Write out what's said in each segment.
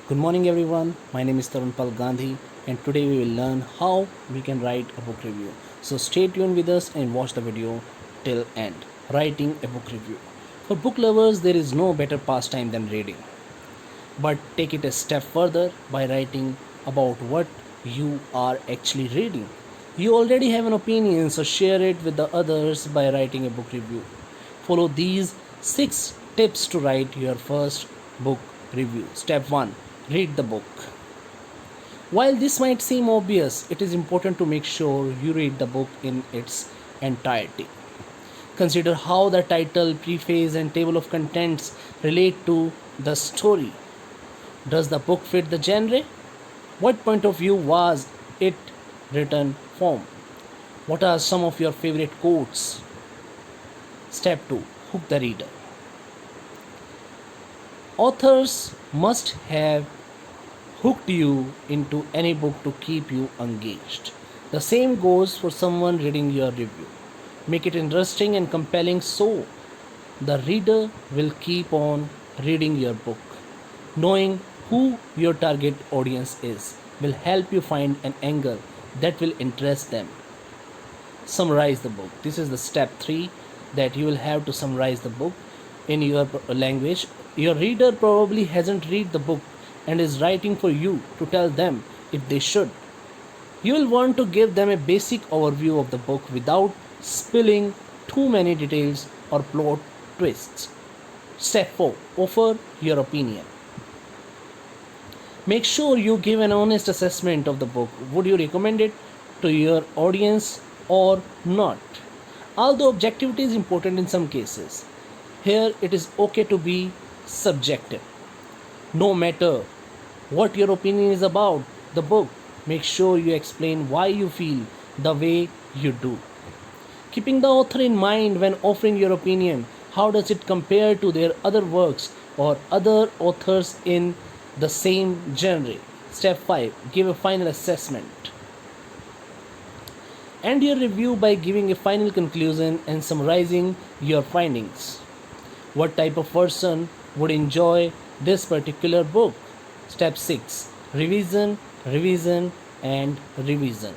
Good morning, everyone. My name is Tarunpal Gandhi, and today we will learn how we can write a book review. So stay tuned with us and watch the video till end. Writing a book review. For book lovers, there is no better pastime than reading. But take it a step further by writing about what you are actually reading. You already have an opinion, so share it with the others by writing a book review. Follow these 6 tips to write your first book review. Step 1: read the book. While this might seem obvious, it is important to make sure you read the book in its entirety. Consider how the title, preface, and table of contents relate to the story. Does the book fit the genre? What point of view was it written from? What are some of your favorite quotes? Step 2: hook the reader. Authors must have hooked you into any book to keep you engaged. The same goes for someone reading your review. Make it interesting and compelling so the reader will keep on reading your book. Knowing who your target audience is will help you find an angle that will interest them. Summarize the book. This is the step 3, that you will have to summarize the book in your language. Your reader probably hasn't read the book and is writing for you to tell them if they should. You will want to give them a basic overview of the book without spilling too many details or plot twists. Step 4: offer your opinion. Make sure you give an honest assessment of the book. Would you recommend it to your audience or not? Although objectivity is important in some cases, here it is okay to be subjective. No matter what your opinion is about the book, make sure you explain why you feel the way you do. Keeping the author in mind when offering your opinion, how does it compare to their other works or other authors in the same genre? Step 5: give a final assessment. End your review by giving a final conclusion and summarizing your findings. What type of person would enjoy this particular book? Step 6: revision, revision, and revision.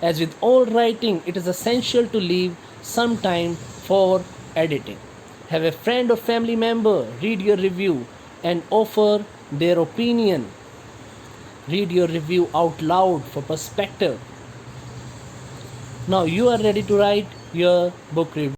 As with all writing, it is essential to leave some time for editing. Have a friend or family member read your review and offer their opinion. Read your review out loud for perspective. Now you are ready to write your book review.